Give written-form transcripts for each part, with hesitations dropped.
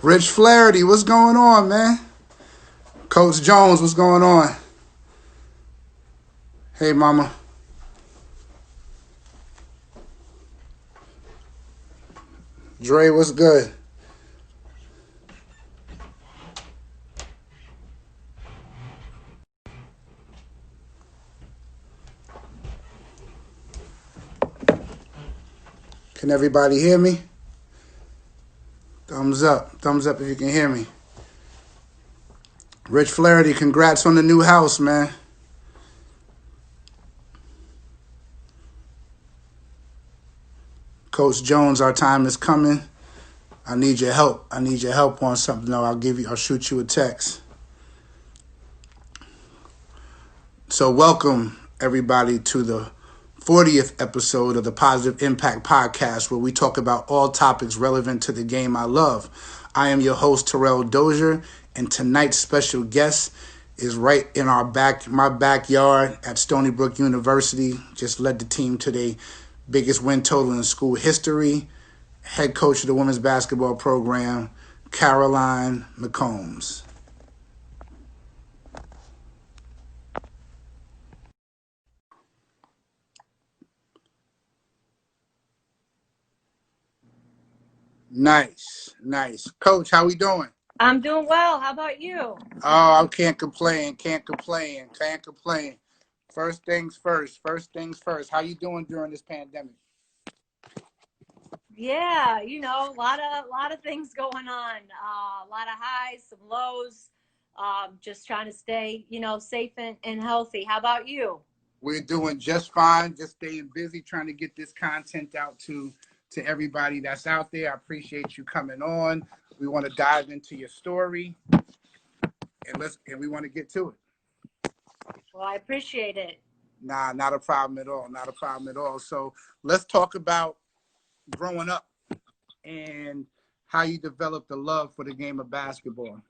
Rich Flaherty, what's going on, man? Coach Jones, what's going on? Hey, mama. Dre, what's good? Can everybody hear me? Thumbs up. Thumbs up if you can hear me. Rich Flaherty, congrats on the new house, man. Coach Jones, our time is coming. I need your help. I need your help on something. No, I'll shoot you a text. So welcome everybody to the 40th episode of the Positive Impact Podcast, where we talk about all topics relevant to the game I love. I am your host, Terrell Dozier, and tonight's special guest is right in my backyard at Stony Brook University. Just led the team to their biggest win total in school history. Head coach of the women's basketball program, Caroline McCombs. Nice. Coach, how we doing? I'm doing well. How about you? Oh, I can't complain. First things first. How you doing during this pandemic? Yeah, a lot of things going on. A lot of highs, some lows. Just trying to stay, safe and healthy. How about you? We're doing just fine. Just staying busy, trying to get this content out to everybody that's out there. I appreciate you coming on. We want to dive into your story, and we want to get to it. Well, I appreciate it. Nah, not a problem at all. So let's talk about growing up and how you developed the love for the game of basketball.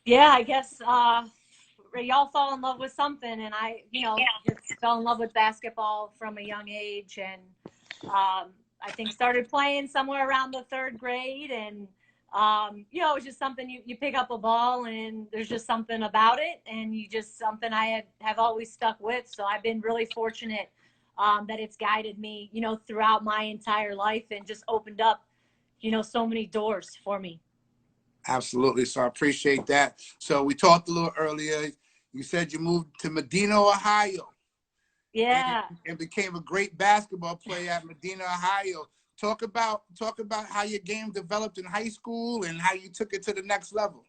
Yeah, I guess y'all fall in love with something, and I, just fell in love with basketball from a young age, and I think started playing somewhere around the third grade, and it was just something you pick up a ball, and there's just something about it, and something I have always stuck with. So I've been really fortunate that it's guided me, throughout my entire life, and just opened up, so many doors for me. Absolutely. So I appreciate that. So we talked a little earlier. You said you moved to Medina, Ohio. Yeah. And became a great basketball player at Medina, Ohio. Talk about how your game developed in high school and how you took it to the next level.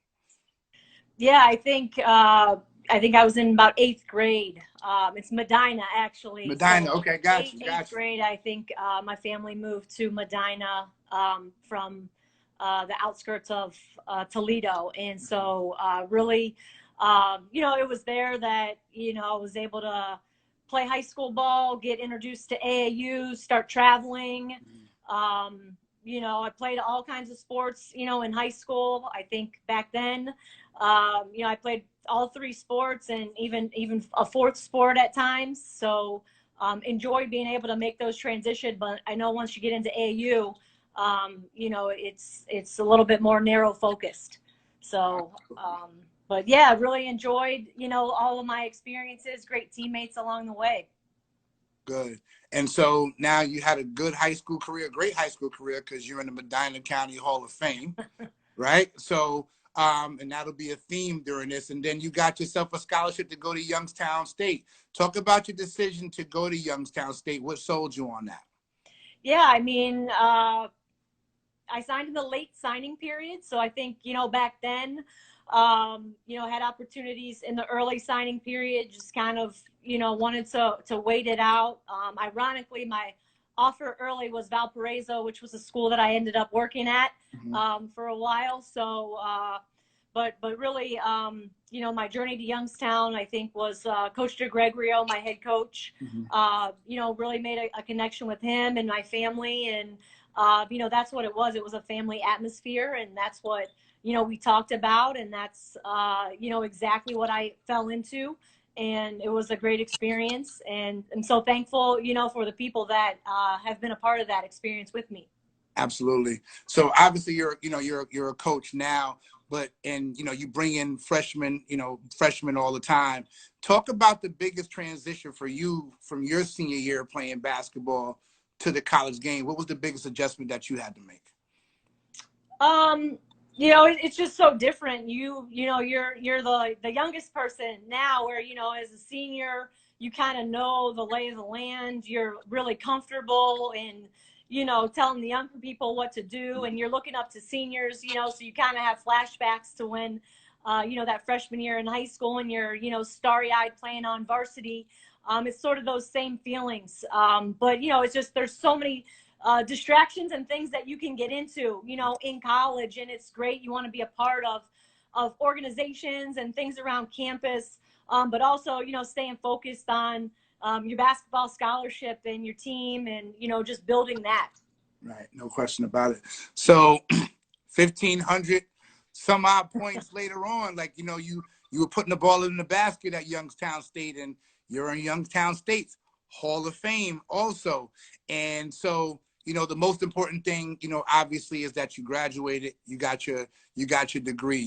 Yeah, I think I was in about 8th grade. It's Medina, actually. Medina, so okay, got you. 8th grade, I think my family moved to Medina from the outskirts of Toledo. And so really, it was there that, I was able to play high school ball, get introduced to AAU, start traveling. I played all kinds of sports, in high school. I think back then, I played all 3 sports and even a 4th sport at times. So enjoyed being able to make those transitions. But I know once you get into AAU, it's a little bit more narrow focused. So, but yeah, really enjoyed, all of my experiences, great teammates along the way. Good. And so now you had a good high school career, great high school career, because you're in the Medina County Hall of Fame, right? So, and that'll be a theme during this. And then you got yourself a scholarship to go to Youngstown State. Talk about your decision to go to Youngstown State. What sold you on that? Yeah, I mean, I signed in the late signing period. So I think, back then, had opportunities in the early signing period, just kind of, wanted to wait it out. Ironically, my offer early was Valparaiso, which was a school that I ended up working at for a while. So, but really, my journey to Youngstown, I think, was Coach DeGregorio, my head coach, really made a connection with him and my family. And, that's what it was. It was a family atmosphere, and that's what, we talked about, and that's, exactly what I fell into. And it was a great experience. And I'm so thankful, for the people that have been a part of that experience with me. Absolutely. So obviously you're a coach now, but you bring in freshmen all the time. Talk about the biggest transition for you from your senior year playing basketball to the college game. What was the biggest adjustment that you had to make? It's just so different. You're the youngest person now, where as a senior, you kind of know the lay of the land. You're really comfortable in telling the younger people what to do, and you're looking up to seniors. So you kind of have flashbacks to when that freshman year in high school, and you're starry-eyed playing on varsity. It's sort of those same feelings, but it's just there's so many distractions and things that you can get into, in college. And it's great. You want to be a part of organizations and things around campus, but also, staying focused on your basketball scholarship and your team, and, just building that. Right. No question about it. So 1,500 some odd points later on, like, you were putting the ball in the basket at Youngstown State, and you're in Youngstown State's Hall of Fame also. And so, the most important thing, obviously, is that you graduated, you got your degree.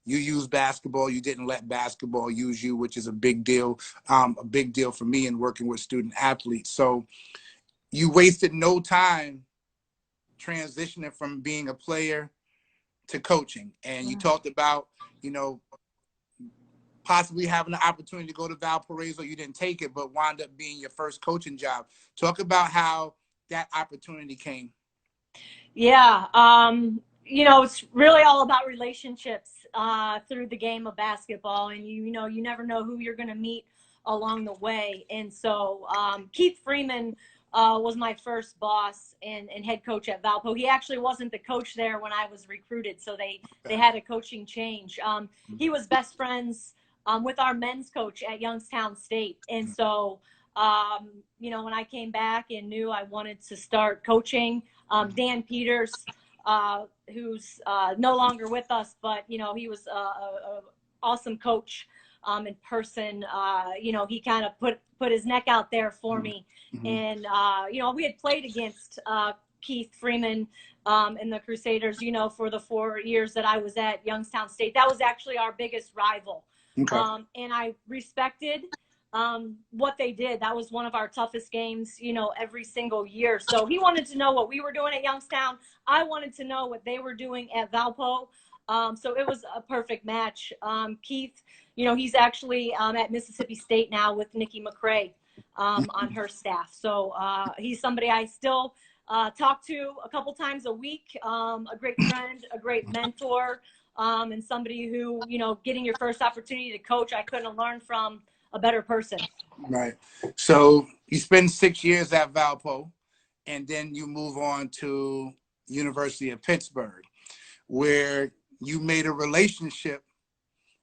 You used basketball, you didn't let basketball use you, which is a big deal for me in working with student athletes. So you wasted no time transitioning from being a player to coaching. And you talked about, possibly having the opportunity to go to Valparaiso. You didn't take it, but wound up being your first coaching job. Talk about how that opportunity came. Yeah. It's really all about relationships through the game of basketball. And, you never know who you're going to meet along the way. And so Keith Freeman was my first boss and head coach at Valpo. He actually wasn't the coach there when I was recruited, so they had a coaching change. He was best friends with our men's coach at Youngstown State. And so, when I came back and knew I wanted to start coaching, Dan Peters, who's no longer with us, but, he was a awesome coach in person. He kind of put his neck out there for me. And, we had played against Keith Freeman and the Crusaders, for the 4 years that I was at Youngstown State. That was actually our biggest rival. Okay. And I respected what they did. That was one of our toughest games, every single year. So he wanted to know what we were doing at Youngstown. I wanted to know what they were doing at Valpo. So it was a perfect match. Keith, he's actually at Mississippi State now with Nikki McCray on her staff. So he's somebody I still talk to a couple times a week, a great friend, a great mentor, and somebody who, getting your first opportunity to coach, I couldn't have learned from a better person. Right. So you spend 6 years at Valpo, and then you move on to University of Pittsburgh, where you made a relationship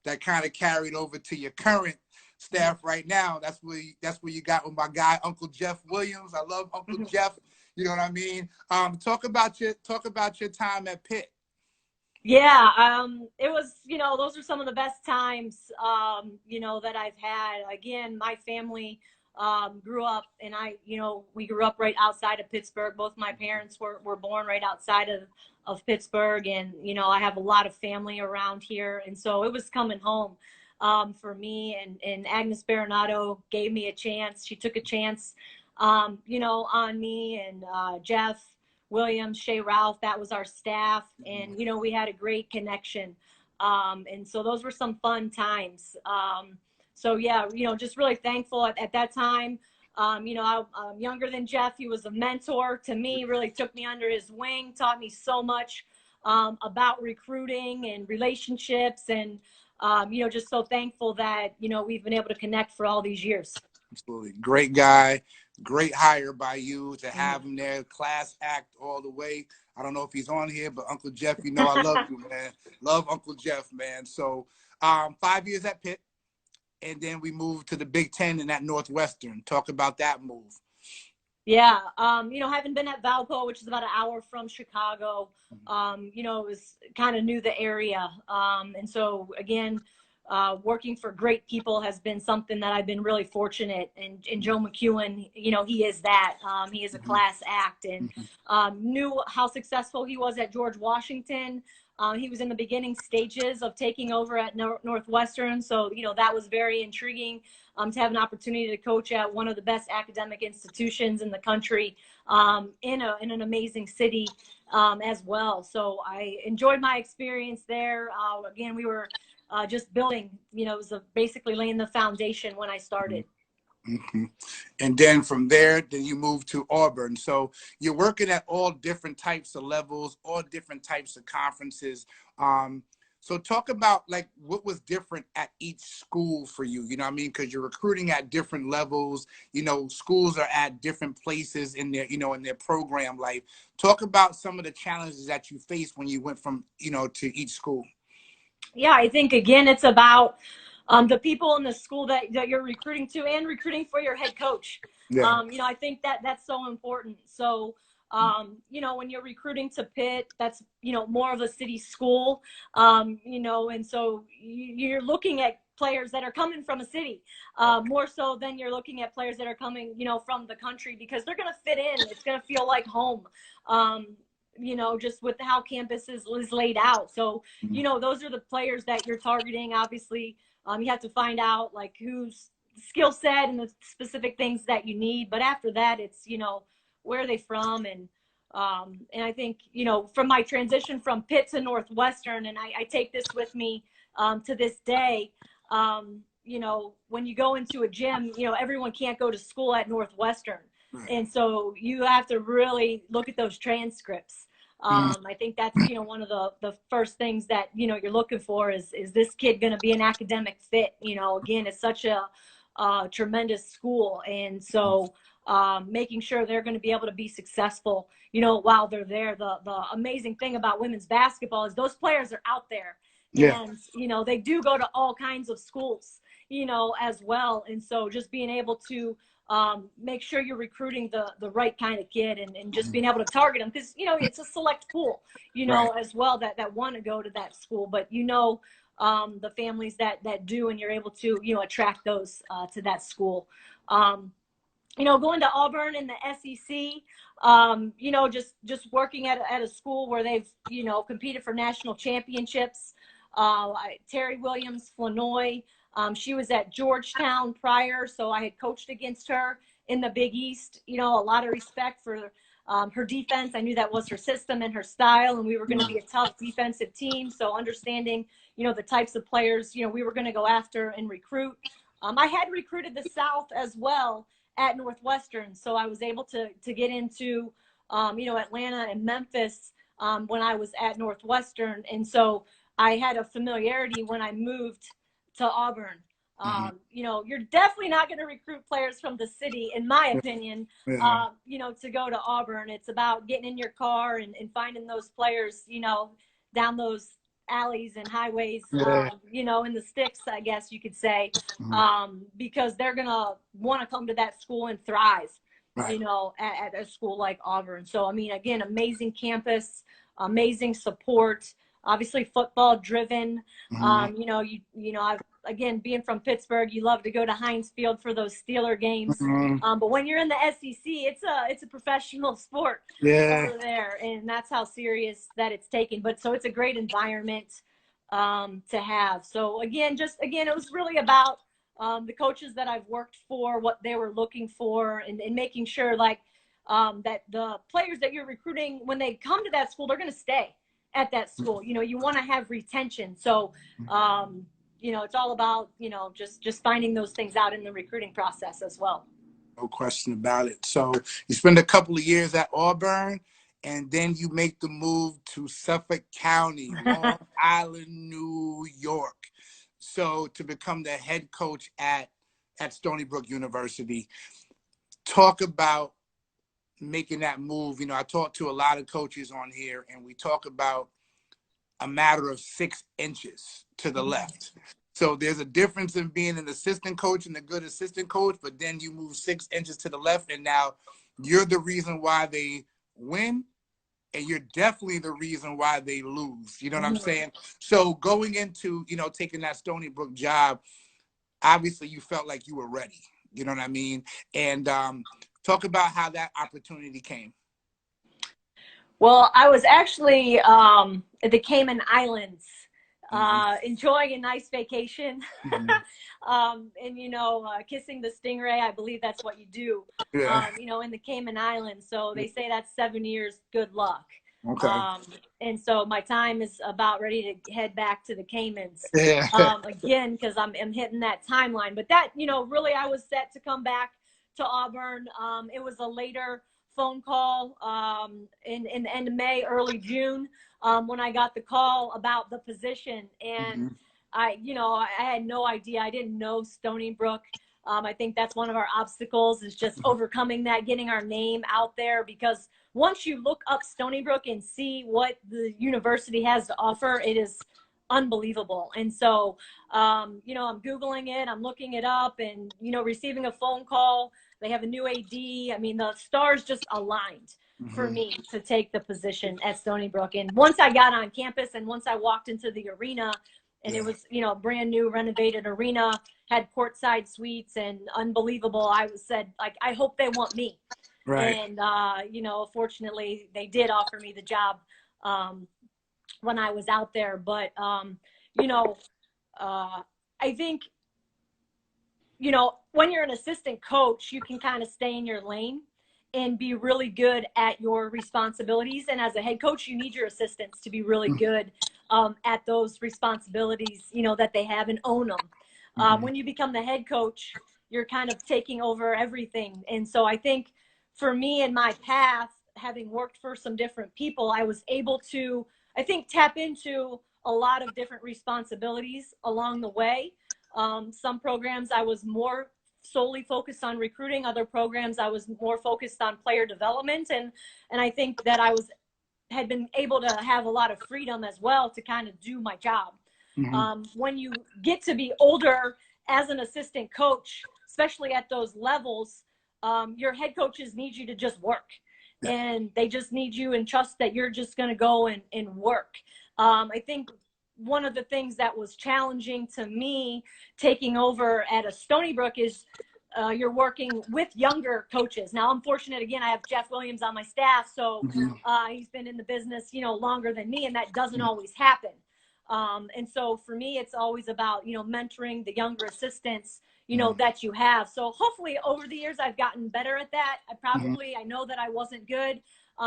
that kind of carried over to your current staff right now. That's where you got with my guy, Uncle Jeff Williams. I love Uncle Jeff. You know what I mean? Talk about your time at Pitt. Yeah, it was, those are some of the best times, that I've had. Again, my family grew up, and we grew up right outside of Pittsburgh. Both my parents were born right outside of Pittsburgh, and, I have a lot of family around here. And so it was coming home for me, and Agnes Baronato gave me a chance. She took a chance, on me, and Jeff Williams, Shea Ralph, that was our staff. And, we had a great connection. And so those were some fun times. So yeah, just really thankful at that time. I'm younger than Jeff. He was a mentor to me, really took me under his wing, taught me so much about recruiting and relationships. And, just so thankful that, we've been able to connect for all these years. Absolutely. Great guy. Great hire by you to have him there. Class act all the way. I don't know if he's on here, but Uncle Jeff, I love you, man. Love Uncle Jeff, man. So 5 years at Pitt, and then we moved to the Big Ten and at Northwestern. Talk about that move. Yeah. Having been at Valpo, which is about an hour from Chicago, it was kind of knew the area. And so, again, working for great people has been something that I've been really fortunate. And Joe McEwen, you know, he is that. He is a class act, and knew how successful he was at George Washington. He was in the beginning stages of taking over at Northwestern. So, you know, that was very intriguing to have an opportunity to coach at one of the best academic institutions in the country, in an amazing city as well. So I enjoyed my experience there. Again, we were just building, you know, it was basically laying the foundation when I started. Mm-hmm. And then from there, then you move to Auburn. So you're working at all different types of levels, all different types of conferences. So talk about like what was different at each school for you, you know what I mean? Because you're recruiting at different levels, you know, schools are at different places in their, you know, in their program life. Talk about some of the challenges that you faced when you went from, you know, to each school. Yeah, I think, again, it's about the people in the school that you're recruiting to, and recruiting for your head coach. Yeah. You know, I think that's so important. So, you know, when you're recruiting to Pitt, that's, you know, more of a city school, you know, and so you're looking at players that are coming from a city, more so than you're looking at players that are coming, you know, from the country, because they're going to fit in. It's going to feel like home. You know, just with how campus is laid out. So, you know, those are the players that you're targeting. Obviously, you have to find out like who's skill set and the specific things that you need. But after that, it's, you know, where are they from? And I think, you know, from my transition from Pitt to Northwestern, and I take this with me to this day, you know, when you go into a gym, you know, everyone can't go to school at Northwestern. And so you have to really look at those transcripts. I think that's, you know, one of the first things that, you know, you're looking for is this kid going to be an academic fit? You know, again, it's such a tremendous school. And so making sure they're going to be able to be successful, you know, while they're there. The amazing thing about women's basketball is those players are out there. Yeah. And, you know, they do go to all kinds of schools, you know, as well. And so just being able to make sure you're recruiting the right kind of kid, and just being able to target them, because, you know, it's a select pool, you know, right, as well, that want to go to that school. But, you know, the families that do, and you're able to, you know, attract those to that school. You know, going to Auburn in the SEC, you know, just working at a school where they've, you know, competed for national championships. Terry Williams Flanoy, she was at Georgetown prior, so I had coached against her in the Big East. You know, a lot of respect for her defense. I knew that was her system and her style, and we were going to be a tough defensive team. So understanding, you know, the types of players, you know, we were going to go after and recruit. I had recruited the South as well at Northwestern, so I was able to get into, you know, Atlanta and Memphis when I was at Northwestern, and so I had a familiarity when I moved to Auburn. You know, you're definitely not going to recruit players from the city, in my opinion, you know, to go to Auburn. It's about getting in your car and finding those players, you know, down those alleys and highways, you know, in the sticks, I guess you could say, because they're going to want to come to that school and thrive, you know, at a school like Auburn. So, I mean, again, amazing campus, amazing support, obviously football driven. You know, you know, I've, again, being from Pittsburgh, you love to go to Heinz Field for those Steeler games. But when you're in the SEC, it's a professional sport over there, and that's how serious that it's taken. But so it's a great environment to have. So again, it was really about the coaches that I've worked for, what they were looking for, and making sure like that the players that you're recruiting, when they come to that school, they're going to stay at that school. You know, you want to have retention. So, you know, it's all about, you know, just finding those things out in the recruiting process as well. No question about it. So you spend a couple of years at Auburn, and then you make the move to Suffolk County, Long Island, New York. So to become the head coach at Stony Brook University. Talk about making that move. You know, I talk to a lot of coaches on here, and we talk about a matter of 6 inches to the left. So there's a difference in being an assistant coach and a good assistant coach, but then you move 6 inches to the left, and now you're the reason why they win, and you're definitely the reason why they lose. You know what I'm saying? So going into, you know, taking that Stony Brook job, obviously you felt like you were ready. You know what I mean? And talk about how that opportunity came. Well, I was actually at the Cayman Islands, enjoying a nice vacation, and kissing the stingray. I believe that's what you do, Yeah. in the Cayman Islands. So they say that's 7 years. Good luck. Okay. And so my time is about ready to head back to the Caymans Yeah. again, because I'm hitting that timeline. But that, really I was set to come back to Auburn. It was a later phone call in the end of May, early June, when I got the call about the position. And I had no idea. I didn't know Stony Brook. I think that's one of our obstacles, is just overcoming that, getting our name out there, because once you look up Stony Brook and see what the university has to offer, it is unbelievable. And so, I'm Googling it, I'm looking it up, and, receiving a phone call. They have a new AD. I mean, the stars just aligned for me to take the position at Stony Brook. And once I got on campus and once I walked into the arena, and it was, brand new renovated arena, had courtside suites and unbelievable. I said, like, I hope they want me. Right. And, fortunately they did offer me the job when I was out there. But, I think, when you're an assistant coach, you can kind of stay in your lane and be really good at your responsibilities. And as a head coach, you need your assistants to be really good at those responsibilities, that they have, and own them. When you become the head coach, you're kind of taking over everything. And so I think for me in my path, having worked for some different people, I was able to, I think, tap into a lot of different responsibilities along the way. Some programs I was more solely focused on recruiting. Other programs I was more focused on player development. And I think that I had been able to have a lot of freedom as well to kind of do my job. When you get to be older as an assistant coach, especially at those levels, your head coaches need you to just work. And they just need you and trust that you're just going to go and work. I think one of the things that was challenging to me taking over at a Stony Brook is you're working with younger coaches. Now, I'm fortunate, again, I have Jeff Williams on my staff, so he's been in the business, longer than me, and that doesn't always happen. And so for me, it's always about, mentoring the younger assistants, that you have. So hopefully over the years, I've gotten better at that. I know that I wasn't good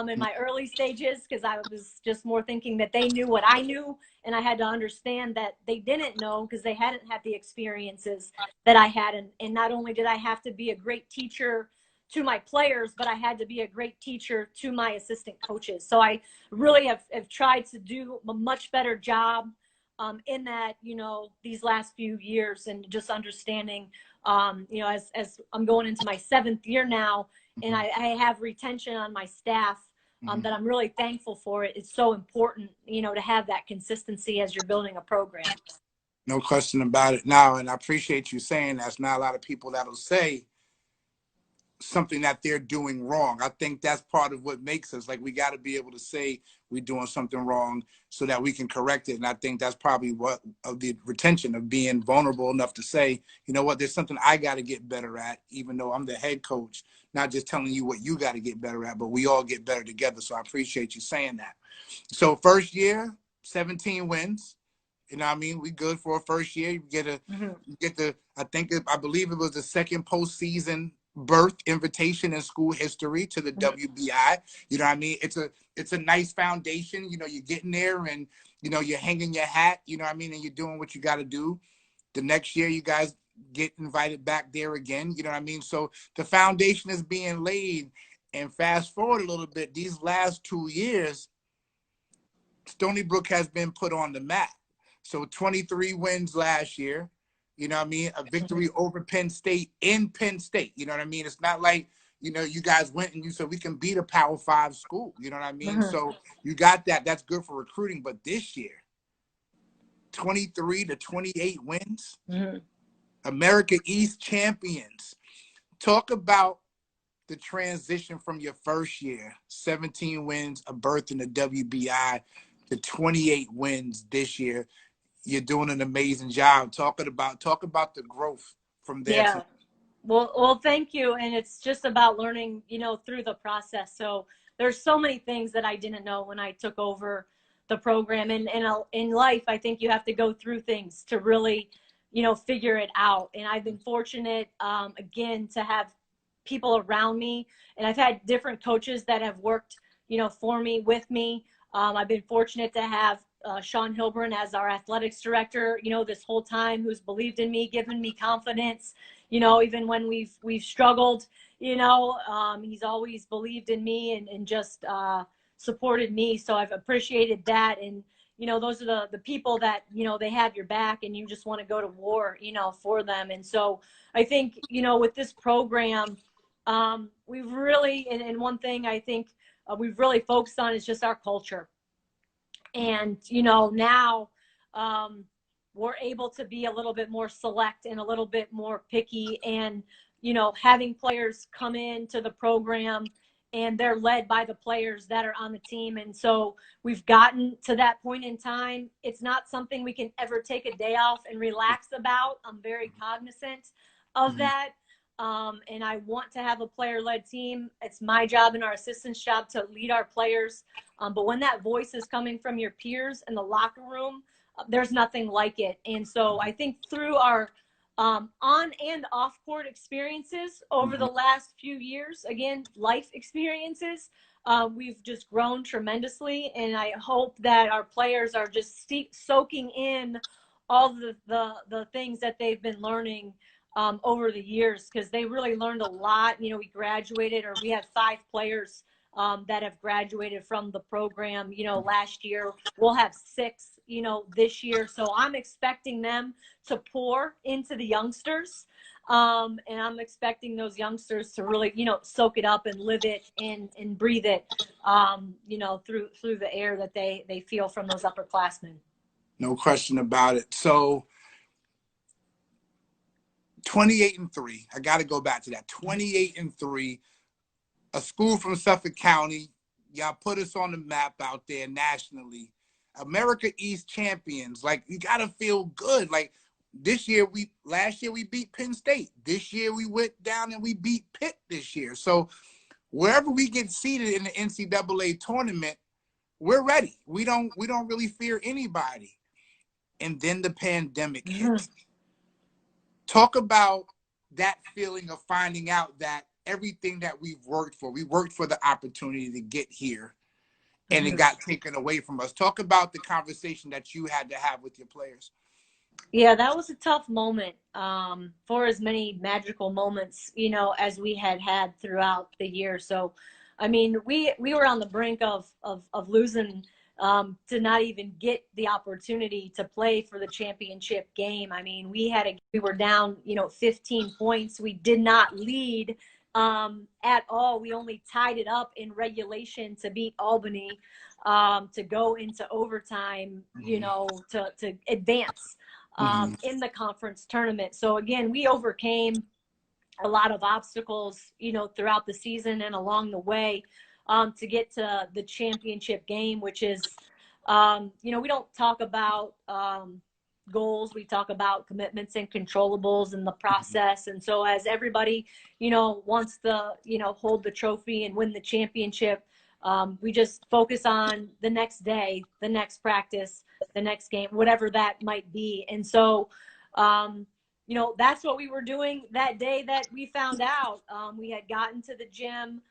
in my early stages, because I was just more thinking that they knew what I knew. And I had to understand that they didn't know, because they hadn't had the experiences that I had. And not only did I have to be a great teacher to my players, but I had to be a great teacher to my assistant coaches. So I really have tried to do a much better job in that, these last few years, and just understanding, as I'm going into my 7th year now, and I have retention on my staff, that I'm really thankful for it. It's so important, to have that consistency as you're building a program. No question about it. Now, and I appreciate you saying that's not a lot of people that'll say something that they're doing wrong. I think that's part of what makes us, like, we got to be able to say we're doing something wrong so that we can correct it. And I think that's probably what of the retention, of being vulnerable enough to say, you know what, there's something I got to get better at, even though I'm the head coach, not just telling you what you got to get better at, but we all get better together. So I appreciate you saying that. So first year, 17 wins. You know what I mean? We good for a first year. You get I believe it was the second postseason birth invitation in school history to the WBI. You know what I mean? It's a nice foundation. You're getting there, and you're hanging your hat, you know what I mean, and you're doing what you got to do. The next year you guys get invited back there again, you know what I mean? So the foundation is being laid. And fast forward a little bit, these last 2 years, Stony Brook has been put on the map. So 23 wins last year. You know what I mean? A victory over Penn State in Penn State. You know what I mean? It's not like, you guys went and you said we can beat a Power 5 school. You know what I mean? So you got that. That's good for recruiting. But this year, 23 to 28 wins. America East champions. Talk about the transition from your first year, 17 wins, a berth in the WBI, to 28 wins this year? You're doing an amazing job. Talk about the growth from there Yeah. to. Well, thank you. And it's just about learning, through the process. So there's so many things that I didn't know when I took over the program. And in life, I think you have to go through things to really, figure it out. And I've been fortunate, again, to have people around me. And I've had different coaches that have worked, for me, with me. I've been fortunate to have Sean Hilburn as our athletics director, this whole time, who's believed in me, given me confidence. Even when we've struggled, he's always believed in me and just supported me. So I've appreciated that. And, those are the people that, they have your back and you just want to go to war, for them. And so I think, with this program, we've really, and one thing I think we've really focused on is just our culture. And, now, we're able to be a little bit more select and a little bit more picky, and, having players come into the program and they're led by the players that are on the team. And so we've gotten to that point in time. It's not something we can ever take a day off and relax about. I'm very cognizant of that. And I want to have a player-led team. It's my job and our assistant's job to lead our players. But when that voice is coming from your peers in the locker room, there's nothing like it. And so I think through our on and off court experiences over the last few years, again, life experiences, we've just grown tremendously. And I hope that our players are just soaking in all the things that they've been learning over the years, because they really learned a lot. We graduated, or we have 5 players that have graduated from the program, last year. We'll have 6, this year. So I'm expecting them to pour into the youngsters. And I'm expecting those youngsters to really, soak it up and live it and breathe it, through the air that they feel from those upperclassmen. No question about it. So 28-3. I got to go back to that. 28-3. A school from Suffolk County. Y'all put us on the map out there nationally. America East champions. Like, you got to feel good. Like, last year we beat Penn State. This year we went down and we beat Pitt this year. So wherever we get seated in the NCAA tournament, we're ready. We don't really fear anybody. And then the pandemic hit. Talk about that feeling of finding out that everything that we worked for the opportunity to get here, and it got taken away from us. Talk about the conversation that you had to have with your players. Yeah, that was a tough moment, for as many magical moments, as we had throughout the year. So, I mean, we were on the brink of losing, to not even get the opportunity to play for the championship game. I mean, we were down, 15 points. We did not lead at all. We only tied it up in regulation to beat Albany, to go into overtime, to advance in the conference tournament. So again, we overcame a lot of obstacles, throughout the season and along the way, to get to the championship game, which is, we don't talk about goals. We talk about commitments and controllables in the process. And so as everybody, wants to, hold the trophy and win the championship, we just focus on the next day, the next practice, the next game, whatever that might be. And so, that's what we were doing that day that we found out. We had gotten to the gym.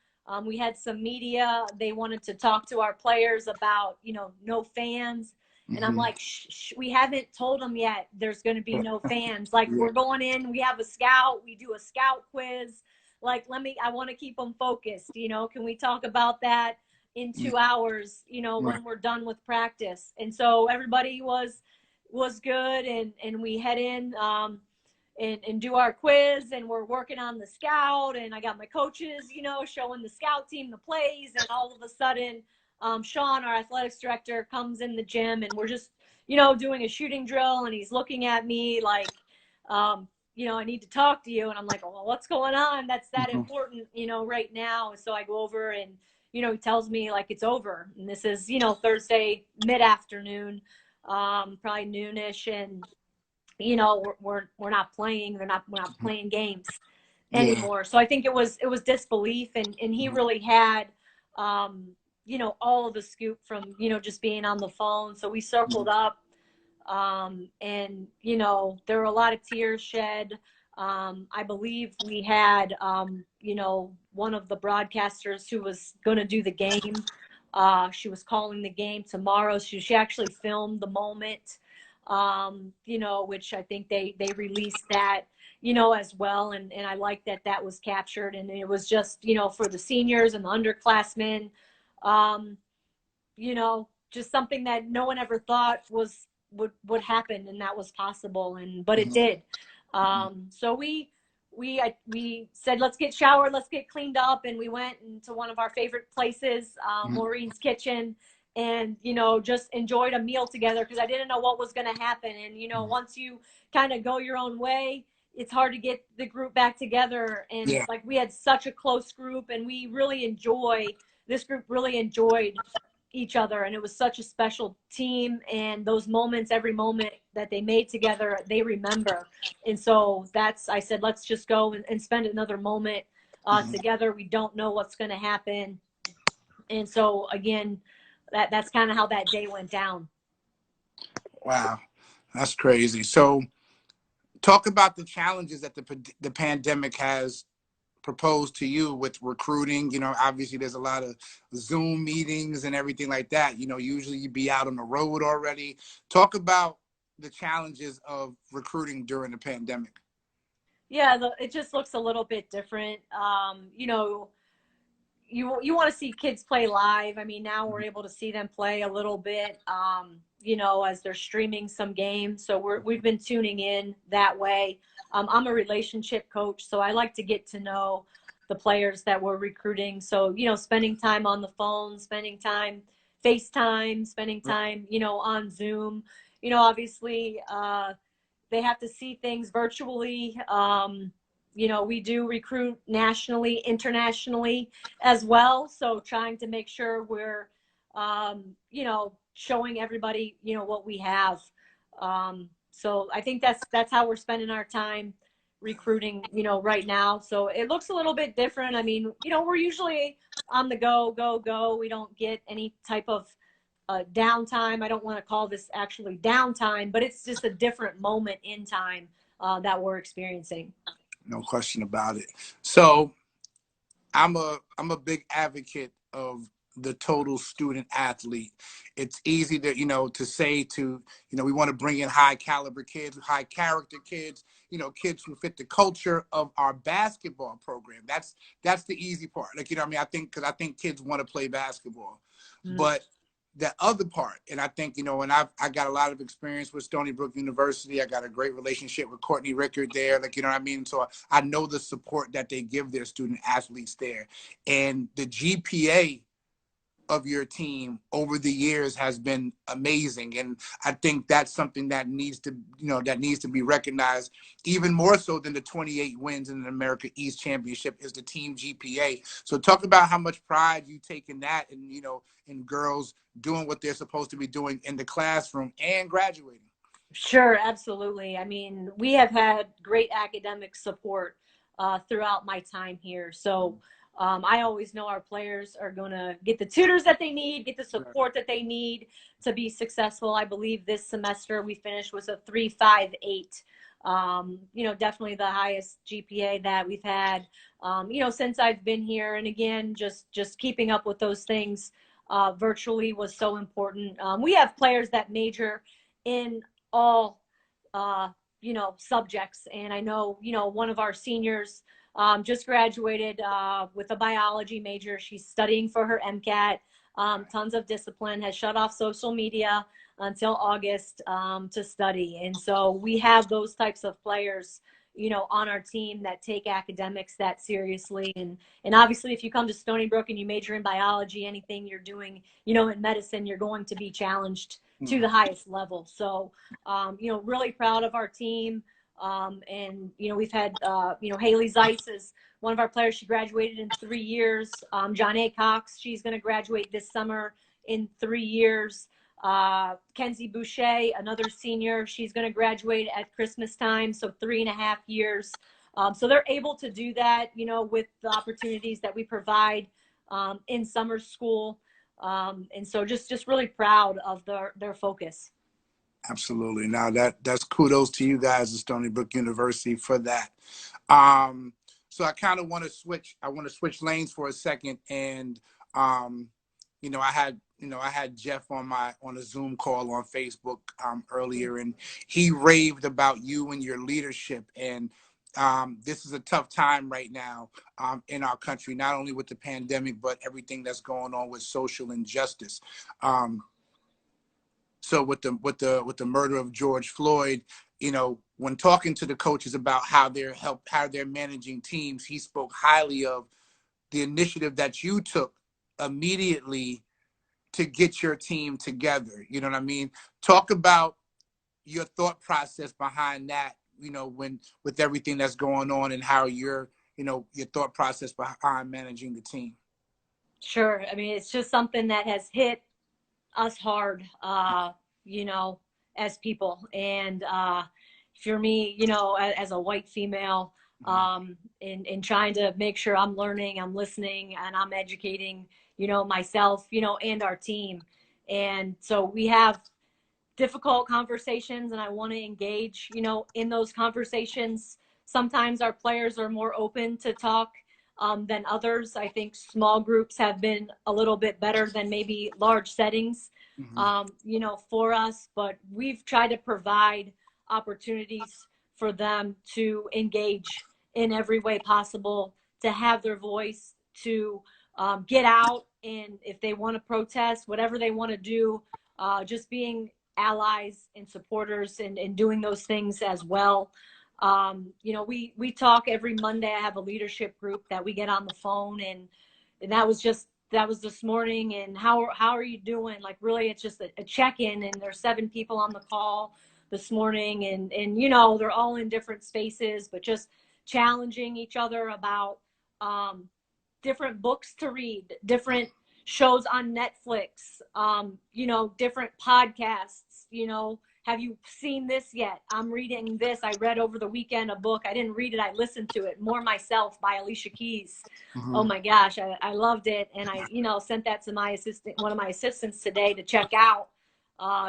We had some media. They wanted to talk to our players about, no fans. And I'm like, shh, we haven't told them yet there's going to be no fans. Like, we're going in, we have a scout, we do a scout quiz. Like, I want to keep them focused. Can we talk about that in 2 hours, when we're done with practice? And so everybody was good. And we head in, and do our quiz, and we're working on the scout, and I got my coaches, showing the scout team the plays, and all of a sudden, Sean, our athletics director, comes in the gym, and we're just, doing a shooting drill, and he's looking at me like, I need to talk to you. And I'm like, well, what's going on? That's that Mm-hmm. important, right now. So I go over and, he tells me like it's over. And this is, Thursday mid-afternoon, probably noonish. And, we're not playing. We're not playing games Yeah. anymore. So I think it was disbelief. And he Mm-hmm. really had, all of the scoop from, just being on the phone. So we circled up. And there were a lot of tears shed. I believe we had one of the broadcasters who was going to do the game. She was calling the game tomorrow. She actually filmed the moment, which I think they released that, as well. And I like that was captured. And it was just, for the seniors and the underclassmen, um, just something that no one ever thought would happen, and that was possible. But it did. So we said, let's get showered, let's get cleaned up, and we went into one of our favorite places, Mm-hmm. Maureen's Kitchen, and just enjoyed a meal together, because I didn't know what was going to happen. And once you kind of go your own way, it's hard to get the group back together. And Yeah. like, we had such a close group, and this group really enjoyed each other, and it was such a special team. And those moments, every moment that they made together, they remember. And so I said, let's just go and spend another moment Mm-hmm. together. We don't know what's going to happen. And so again, that's kind of how that day went down. Wow. That's crazy. So talk about the challenges that the pandemic has proposed to you with recruiting. Obviously there's a lot of Zoom meetings and everything like that. Usually you be out on the road already. Talk about the challenges of recruiting during the pandemic. Yeah, it just looks a little bit different. You want to see kids play live. I mean, now we're able to see them play a little bit, as they're streaming some games. So we've been tuning in that way. I'm a relationship coach, so I like to get to know the players that we're recruiting. So, spending time on the phone, spending time FaceTime, spending time, on Zoom. Obviously, they have to see things virtually. We do recruit nationally, internationally as well. So trying to make sure we're, showing everybody, what we have. So I think that's how we're spending our time recruiting, right now. So it looks a little bit different. I mean, we're usually on the go, go, go. We don't get any type of downtime. I don't want to call this actually downtime, but it's just a different moment in time that we're experiencing. No question about it. So I'm a big advocate of the total student athlete. It's easy to to say we want to bring in high caliber kids, high character kids, kids who fit the culture of our basketball program. That's the easy part. Like I mean, I think kids want to play basketball, Mm. but the other part, and I think and I got a lot of experience with Stony Brook University. I got a great relationship with Courtney Rickard there. Like what I mean. So I know the support that they give their student athletes there, and the GPA of your team over the years has been amazing. And I think that's something that needs to be recognized even more so than the 28 wins in the America East Championship is the team GPA. So talk about how much pride you take in that, and in girls doing what they're supposed to be doing in the classroom and graduating. Sure, absolutely. I mean, we have had great academic support throughout my time here. So I always know our players are going to get the tutors that they need, get the support that they need to be successful. I believe this semester we finished with a 3.58. Definitely the highest GPA that we've had, since I've been here. And again, just keeping up with those things virtually was so important. We have players that major in all subjects. And I know one of our seniors just graduated with a biology major. She's studying for her MCAT. Tons of discipline, has shut off social media until August to study. And so we have those types of players on our team that take academics that seriously. And obviously, if you come to Stony Brook and you major in biology, anything you're doing in medicine, you're going to be challenged to the highest level. So really proud of our team. And, we've had, Haley Zeiss is one of our players. She graduated in 3 years. John A. Cox, she's going to graduate this summer in 3 years. Kenzie Boucher, another senior, she's going to graduate at Christmas time, so 3.5 years. So they're able to do that, with the opportunities that we provide in summer school. And so just really proud of their focus. Absolutely. Now that's kudos to you guys at Stony Brook University for that. So I kind of want to switch lanes for a second. And, I had Jeff on a Zoom call on Facebook earlier, and he raved about you and your leadership. And this is a tough time right now in our country, not only with the pandemic, but everything that's going on with social injustice. So with the murder of George Floyd, when talking to the coaches about how they're managing teams, he spoke highly of the initiative that you took immediately to get your team together. You know what I mean? Talk about your thought process behind that, with everything that's going on, and how your thought process behind managing the team. Sure. I mean, it's just something that has hit us hard, as people. And for me, as a white female, in trying to make sure I'm learning, I'm listening, and I'm educating, myself, and our team. And so we have difficult conversations, and I want to engage, in those conversations. Sometimes our players are more open to talk than others. I think small groups have been a little bit better than maybe large settings, for us, but we've tried to provide opportunities for them to engage in every way possible, to have their voice, to get out, and if they want to protest, whatever they want to do, just being allies and supporters, and doing those things as well. We talk every Monday. I have a leadership group that we get on the phone, and that was this morning. And how are you doing? Like, really, it's just a check-in, and there's 7 people on the call this morning, and they're all in different spaces, but just challenging each other about different books to read, different shows on Netflix, different podcasts. Have you seen this yet? I'm reading this. I read over the weekend a book. I didn't read it. I listened to it, More Myself by Alicia Keys. Oh my gosh, I loved it. And I, sent that to one of my assistants today to check out,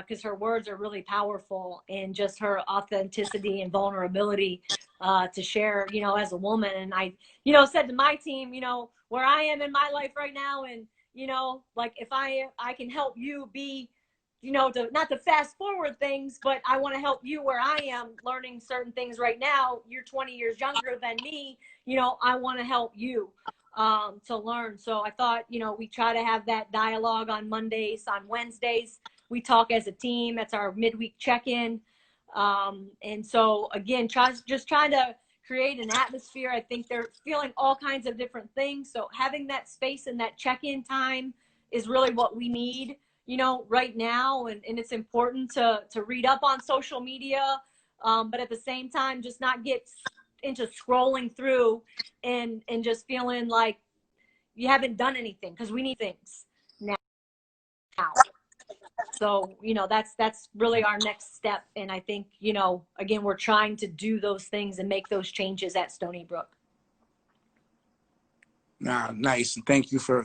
because her words are really powerful, and just her authenticity and vulnerability to share, as a woman. And I, said to my team, where I am in my life right now, and, like, if I can help you be, not to fast forward things, but I want to help you where I am learning certain things right now. You're 20 years younger than me. I want to help you to learn. So I thought, we try to have that dialogue on Mondays. On Wednesdays, we talk as a team. That's our midweek check-in. And so, again, just trying to create an atmosphere. I think they're feeling all kinds of different things. So having that space and that check-in time is really what we need, right now. And it's important to read up on social media, but at the same time, just not get into scrolling through and just feeling like you haven't done anything, because we need things now. So, that's really our next step. And I think, again, we're trying to do those things and make those changes at Stony Brook. Nice. Thank you for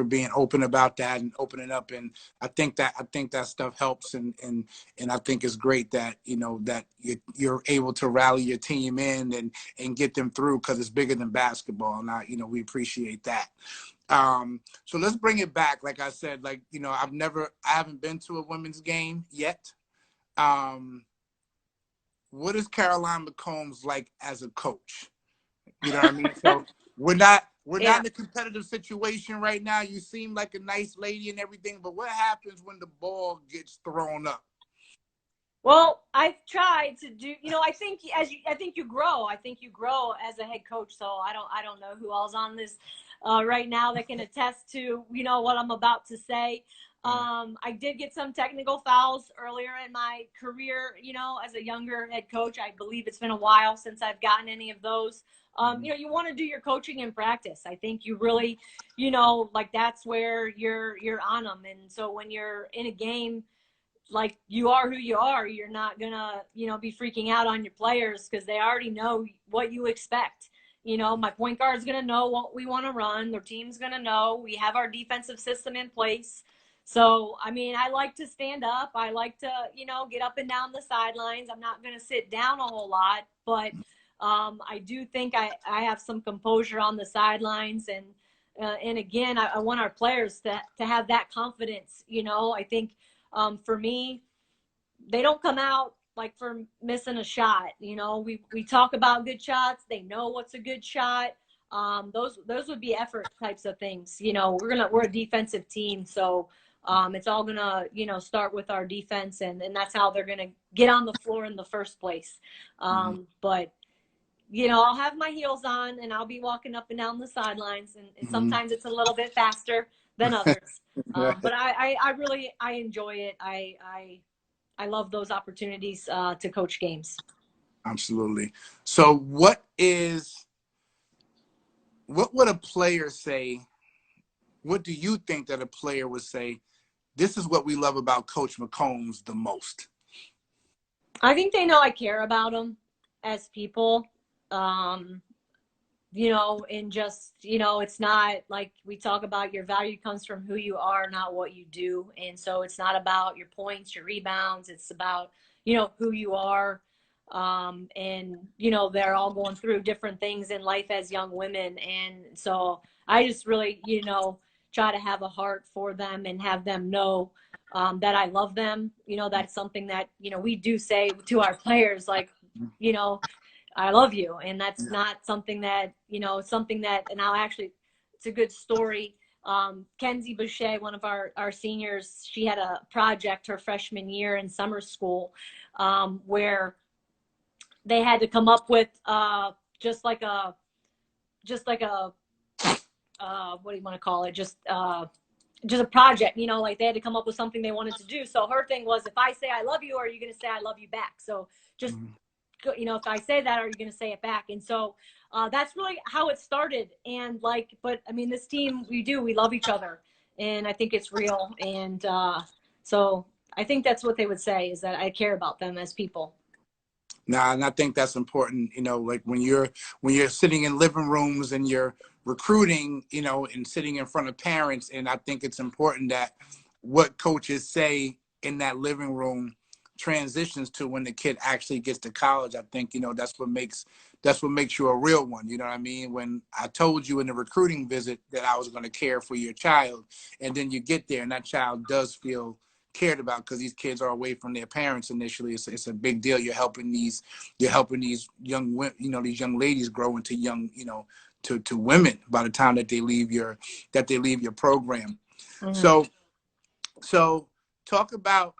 being open about that and opening up. And I think that stuff helps. And I think it's great that, that you're able to rally your team in and get them through, because it's bigger than basketball. And we appreciate that. So let's bring it back. Like I said, I haven't been to a women's game yet. What is Caroline McCombs like as a coach? You know what I mean? So we're not in a competitive situation right now. You seem like a nice lady and everything, but what happens when the ball gets thrown up? Well, I've tried to do, I think you grow. I think you grow as a head coach. So I don't know who all's on this right now that can attest to, what I'm about to say. I did get some technical fouls earlier in my career, as a younger head coach. I believe it's been a while since I've gotten any of those. You want to do your coaching in practice. I think you really, like that's where you're on them. And so when you're in a game, like you are who you are, you're not gonna, be freaking out on your players because they already know what you expect. My point guard is gonna know what we want to run. Their team's gonna know we have our defensive system in place. So, I mean, I like to stand up. I like to, get up and down the sidelines. I'm not gonna sit down a whole lot, but I do think I have some composure on the sidelines, and again, I want our players to have that confidence. I think for me, they don't come out like for missing a shot. We talk about good shots. They know what's a good shot. Those would be effort types of things. We're a defensive team, so it's all gonna start with our defense, and that's how they're gonna get on the floor in the first place. But I'll have my heels on and I'll be walking up and down the sidelines, and sometimes it's a little bit faster than others. But I really enjoy it. I love those opportunities to coach games. Absolutely. So what would a player say? What do you think that a player would say, this is what we love about Coach McCombs the most? I think they know I care about them as people. And just, it's not like we talk about your value comes from who you are, not what you do. And so it's not about your points, your rebounds. It's about, who you are. And, they're all going through different things in life as young women. And so I just really, try to have a heart for them and have them know that I love them. That's something that, we do say to our players, like, I love you. And that's not something that, it's something that, and it's a good story. Kenzie Boucher, one of our seniors, she had a project her freshman year in summer school where they had to come up with just like a what do you want to call it? Just a project, like they had to come up with something they wanted to do. So her thing was, if I say I love you, are you going to say I love you back? So just if I say that, are you going to say it back? And so that's really how it started. And but I mean, this team, we love each other, and I think it's real. And so I think that's what they would say, is that I care about them as people. Nah, and I think that's important. Like when you're sitting in living rooms and you're recruiting, and sitting in front of parents, and I think it's important that what coaches say in that living room transitions to when the kid actually gets to college. I think that's what makes you a real one. You know what I mean? When I told you in the recruiting visit that I was going to care for your child, and then you get there and that child does feel cared about, because these kids are away from their parents initially. It's a big deal. You're helping these young women, these young ladies grow into young, to women by the time that they leave your program. So talk about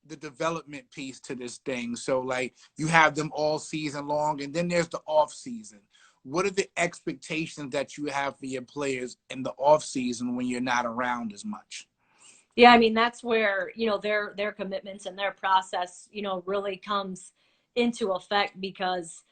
the development piece to this thing. So like you have them all season long, and then there's the off season. What are the expectations that you have for your players in the off season when you're not around as much? Yeah, I mean, that's where, their commitments and their process, really comes into effect, because,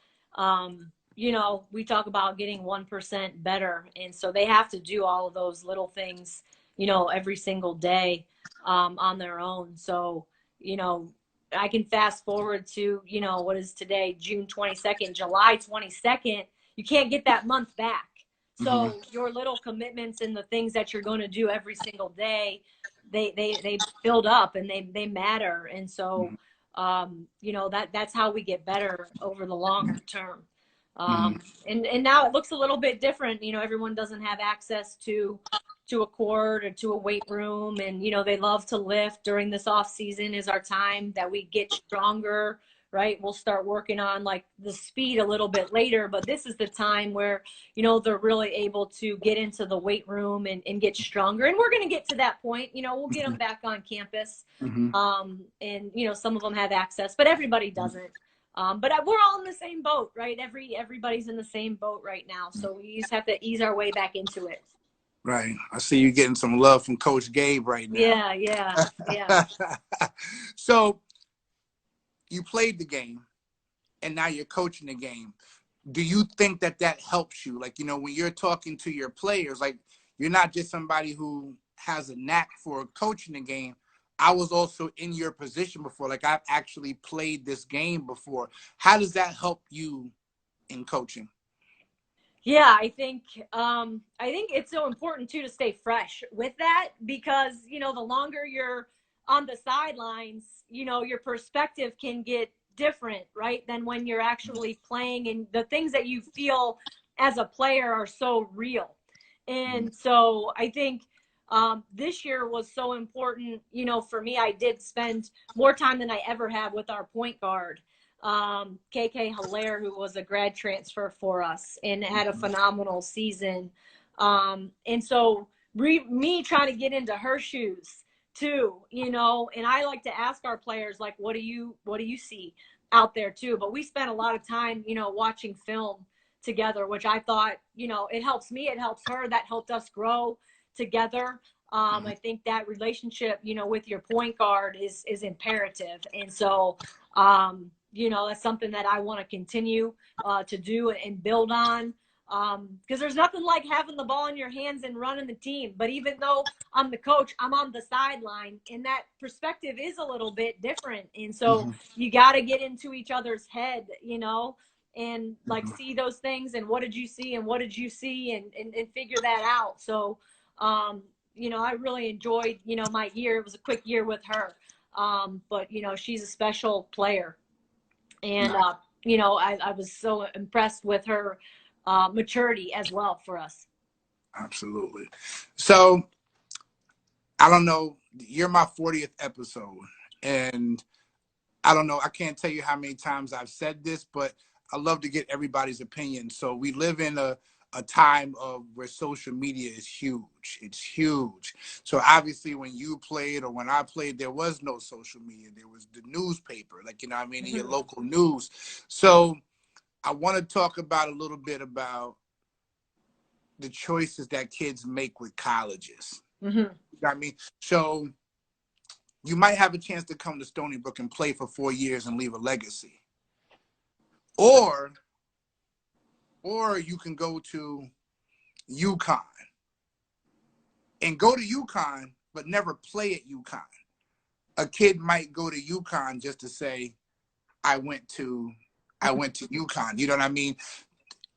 we talk about getting 1% better. And so they have to do all of those little things, every single day on their own. So, I can fast forward to, what is today, June 22nd, July 22nd. You can't get that month back. So your little commitments and the things that you're going to do every single day, they build up, and they matter. And so, that's how we get better over the longer term. And now it looks a little bit different. Everyone doesn't have access to a court or to a weight room. And, they love to lift. During this off season is our time that we get stronger, right? We'll start working on like the speed a little bit later, but this is the time where, they're really able to get into the weight room and get stronger. And we're going to get to that point. We'll get them back on campus. And, some of them have access, but everybody doesn't. But we're all in the same boat, right? Everybody's in the same boat right now. So we just have to ease our way back into it. Right. I see you getting some love from Coach Gabe right now. Yeah, yeah, yeah. So you played the game and now you're coaching the game. Do you think that that helps you? Like, you know, when you're talking to your players, like you're not just somebody who has a knack for coaching the game. I was also in your position before. Like I've actually played this game before. How does that help you in coaching? Yeah, I think it's so important too to stay fresh with that because, you know, the longer you're on the sidelines, you know, your perspective can get different, right? Than when you're actually playing, and the things that you feel as a player are so real. And so I think this year was so important, you know, for me. I did spend more time than I ever have with our point guard, KK Hilaire, who was a grad transfer for us and had a phenomenal season. And so me trying to get into her shoes too, you know, and I like to ask our players, like, what do you see out there too? But we spent a lot of time, you know, watching film together, which I thought, you know, it helps me, it helps her. That helped us grow together. I think that relationship, you know, with your point guard is imperative. And so, you know, that's something that I want to continue to do and build on. Because there's nothing like having the ball in your hands and running the team. But even though I'm the coach, I'm on the sideline, and that perspective is a little bit different. And so you got to get into each other's head, you know, and like see those things and what did you see and what did you see, and figure that out. So, you know, I really enjoyed, you know, my year. It was a quick year with her. But, you know, she's a special player. And, you know, I was so impressed with her maturity as well for us. Absolutely. So I don't know, you're my 40th episode, and I don't know, I can't tell you how many times I've said this, but I love to get everybody's opinion. So we live in a time of where social media is huge. It's huge. So obviously when you played or when I played, there was no social media. There was the newspaper, like, you know what I mean, in your local news. So I want to talk about a little bit about the choices that kids make with colleges. You know what I mean? So you might have a chance to come to Stony Brook and play for 4 years and leave a legacy. Or you can go to UConn and go to UConn, but never play at UConn. A kid might go to UConn just to say, I went to UConn. You know what I mean?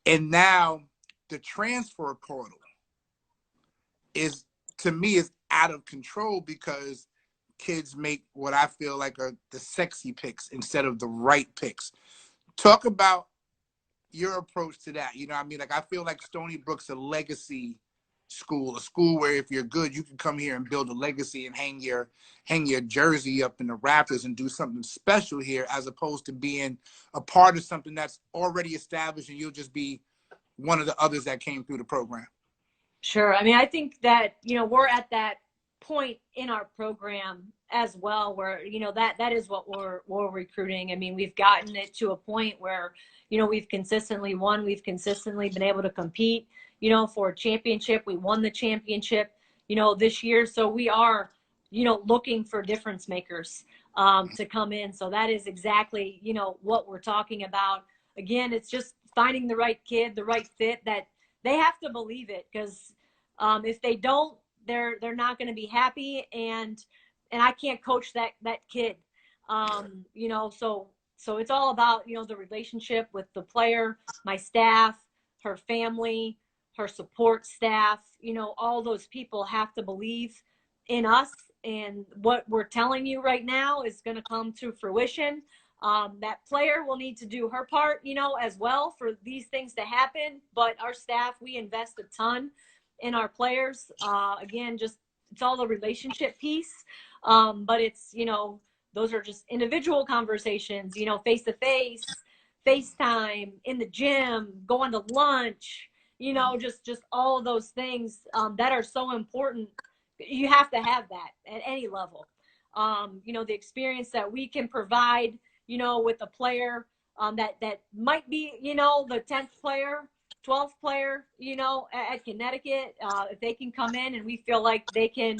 And now the transfer portal is, to me, is out of control because kids make what I feel like are the sexy picks instead of the right picks. Talk about your approach to that. You know what I mean? Like, I feel like Stony Brook's a legacy school, a school where if you're good, you can come here and build a legacy and hang your jersey up in the rafters and do something special here, as opposed to being a part of something that's already established and you'll just be one of the others that came through the program. Sure. I mean, I think that, you know, we're at that point in our program as well where, you know, that is what we're recruiting. I mean, we've gotten it to a point where, you know, we've consistently won, we've consistently been able to compete, you know, for a championship. We won the championship, you know, this year. So we are, you know, looking for difference makers to come in. So that is exactly, you know, what we're talking about. Again, it's just finding the right kid, the right fit, that they have to believe it, because if they don't, they're not going to be happy, and I can't coach that kid. You know, so it's all about, you know, the relationship with the player, my staff, her family, her support staff. You know, all those people have to believe in us, and what we're telling you right now is going to come to fruition. That player will need to do her part, you know, as well for these things to happen. But our staff, we invest a ton in our players. Again, just it's all the relationship piece. But it's, you know, those are just individual conversations, you know, face to face, FaceTime, in the gym, going to lunch, you know, just all of those things that are so important. You have to have that at any level. You know, the experience that we can provide, you know, with a player that might be, you know, the 10th player 12th player, at Connecticut, if they can come in and we feel like they can,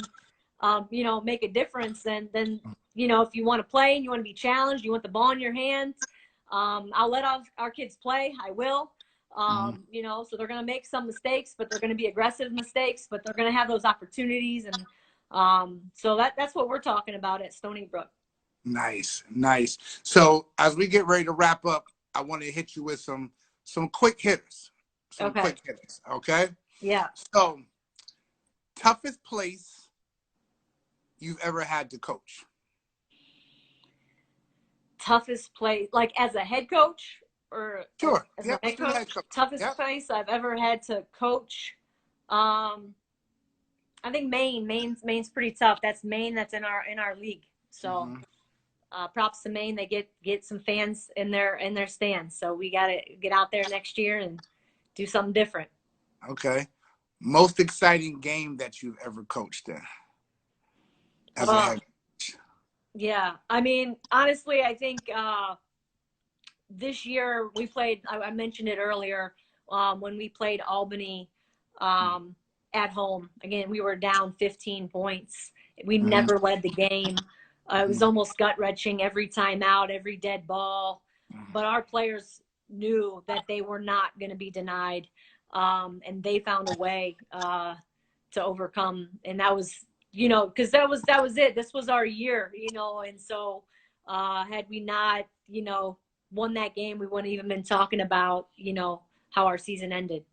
make a difference, then, if you want to play and you want to be challenged, you want the ball in your hands, I'll let our kids play. I will. So they're going to make some mistakes, but they're going to be aggressive mistakes, but they're going to have those opportunities. And so that's what we're talking about at Stony Brook. Nice. So as we get ready to wrap up, I want to hit you with some quick hitters. Quick hitters. Okay. Yeah. So, toughest place you've ever had to coach? Toughest place, like as a head coach or Sure. as Yep. a head coach? Toughest place I've ever had to coach. I think Maine. Maine's pretty tough. That's Maine. That's in our league. So props to Maine. They get some fans in their stands. So we got to get out there next year and do something different. Okay. Most exciting game that you've ever coached in as a head coach? Yeah. I mean, honestly, I think this year we played, I mentioned it earlier, when we played Albany at home. Again, we were down 15 points. We never led the game. It was almost gut-wrenching every time out, every dead ball. But our players knew that they were not going to be denied, and they found a way to overcome. And that was, because that was it. This was our year, and so had we not, won that game, we wouldn't even been talking about, how our season ended.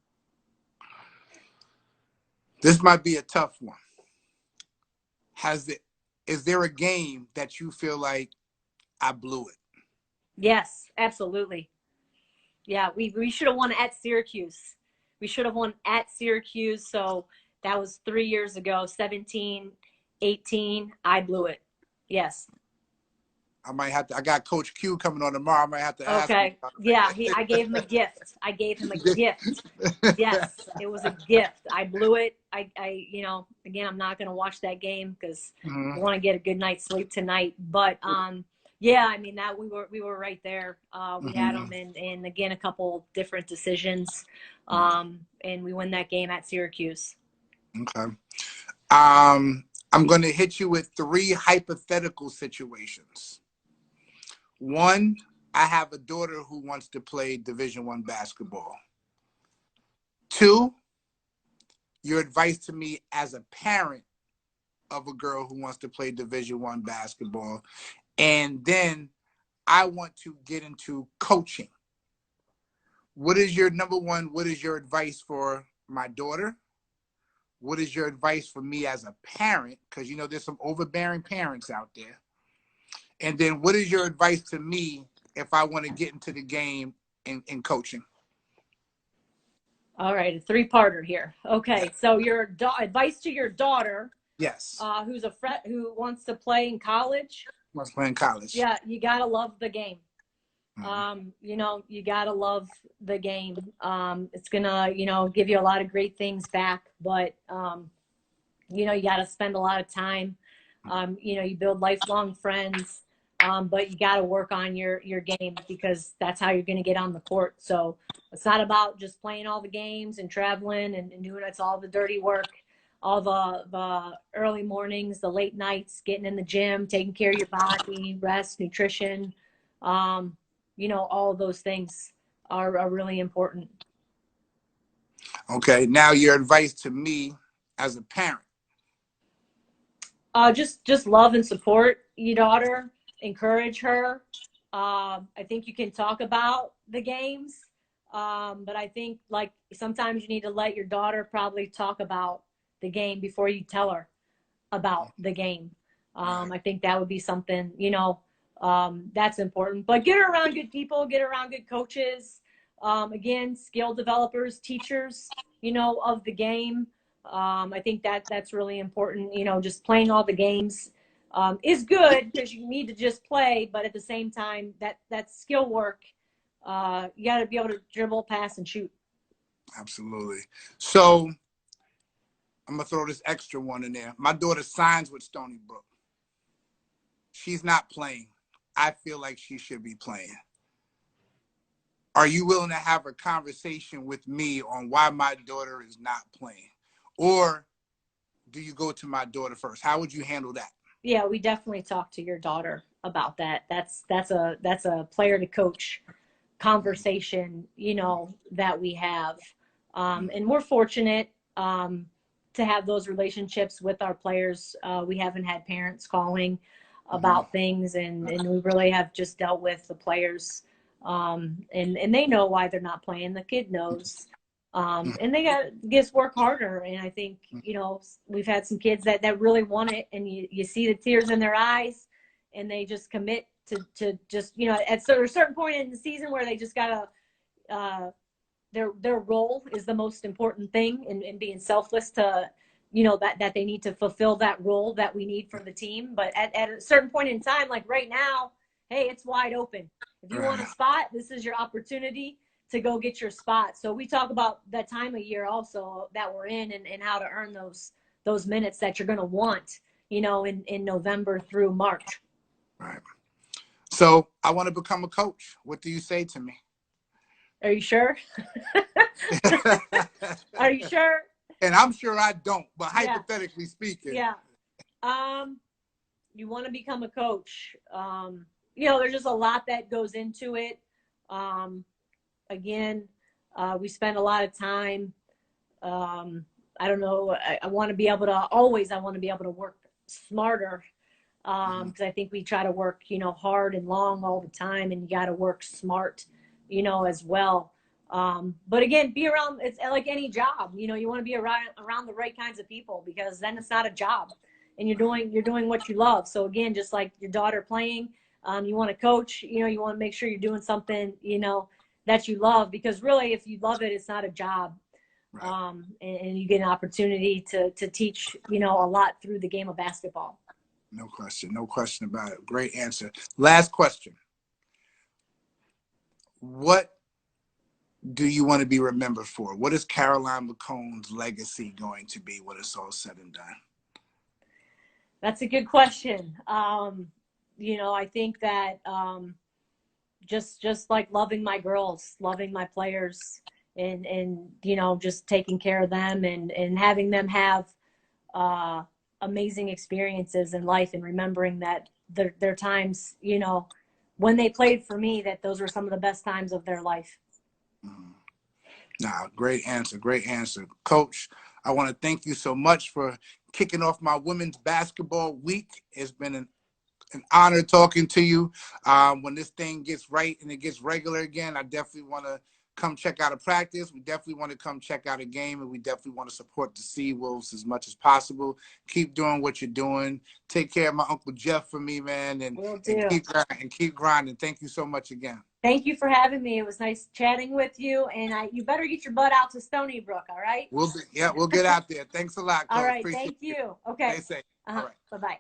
This might be a tough one. Is there a game that you feel like I blew it? Yes, absolutely. Yeah, we should have won at Syracuse. We should have won at Syracuse. So that was 3 years ago, 17, 18. I blew it. Yes. I got Coach Q coming on tomorrow. I might have to ask him. Okay. Yeah, I gave him a gift. I gave him a gift. Yes, it was a gift. I blew it. I again, I'm not going to watch that game because I want to get a good night's sleep tonight. But yeah, I mean that we were right there. We had them, and again a couple different decisions, and we win that game at Syracuse. Okay. I'm going to hit you with 3 hypothetical situations. 1, I have a daughter who wants to play Division I basketball. 2, your advice to me as a parent of a girl who wants to play Division I basketball. And then I want to get into coaching. What is your number one? What is your advice for my daughter? What is your advice for me as a parent? Because, there's some overbearing parents out there. And then what is your advice to me if I want to get into the game in coaching? All right, a 3-parter here. Okay, so your advice to your daughter, yes, who wants to play in college. Wants to play in college. Yeah, you gotta love the game. You gotta love the game. It's gonna, give you a lot of great things back, but you gotta spend a lot of time. You build lifelong friends. But you got to work on your game because that's how you're going to get on the court. So it's not about just playing all the games and traveling and doing it's all the dirty work, all the early mornings, the late nights, getting in the gym, taking care of your body, rest, nutrition. All of those things are really important. Okay. Now your advice to me as a parent. Just love and support your daughter. Encourage her. I think you can talk about the games, but I think like sometimes you need to let your daughter probably talk about the game before you tell her about the game. I think that would be something, that's important. But get her around good people, get her around good coaches. Again, skill developers, teachers, of the game. I think that's really important. Just playing all the games is good because you need to just play, but at the same time, that skill work, you got to be able to dribble, pass, and shoot. Absolutely. So I'm gonna throw this extra one in there. My daughter signs with Stony Brook. She's not playing. I feel like she should be playing. are you willing to have a conversation with me on why my daughter is not playing? Or do you go to my daughter first? How would you handle that? Yeah, we definitely talk to your daughter about that. That's a player to coach conversation, that we have. And we're fortunate to have those relationships with our players. We haven't had parents calling about things, and we really have just dealt with the players. And they know why they're not playing. The kid knows. And they got just work harder. And I think, we've had some kids that really want it, and you see the tears in their eyes, and they just commit to just, at a certain point in the season where they just gotta, their role is the most important thing, and being selfless to, that they need to fulfill that role that we need for the team. But at a certain point in time, like right now, hey, it's wide open. If you want a spot, this is your opportunity to go get your spot. So we talk about that time of year also that we're in, and how to earn those minutes that you're going to want, in November through March. Right. So I want to become a coach. What do you say to me? Are you sure? Are you sure? And I'm sure I don't, but hypothetically speaking. Yeah. You want to become a coach. There's just a lot that goes into it. Again, we spend a lot of time. I don't know. I want to be able to work smarter. Because I think we try to work, hard and long all the time, and you got to work smart, as well. But again, be around, it's like any job, you want to be around the right kinds of people, because then it's not a job, and you're doing what you love. So again, just like your daughter playing, you want to coach, you want to make sure you're doing something, that you love, because really, if you love it, it's not a job. Right. And you get an opportunity to teach, a lot through the game of basketball. No question about it. Great answer. Last question. What do you want to be remembered for? What is Caroline McCombs' legacy going to be when it's all said and done? That's a good question. I think that just like loving my girls, loving my players, and just taking care of them, and having them have amazing experiences in life, and remembering that their times, when they played for me, that those were some of the best times of their life. Great answer. Coach, I want to thank you so much for kicking off my women's basketball week. It's been an honor talking to you. When this thing gets right and it gets regular again, I definitely want to come check out a practice. We definitely want to come check out a game, and we definitely want to support the Seawolves as much as possible. Keep doing what you're doing. Take care of my Uncle Jeff for me, man, and keep grinding. Thank you so much again. Thank you for having me. It was nice chatting with you, and you better get your butt out to Stony Brook, all right? We'll get out there. Thanks a lot, Coach. All right, Appreciate thank you. Okay. Stay safe. Uh-huh. All right. Bye-bye.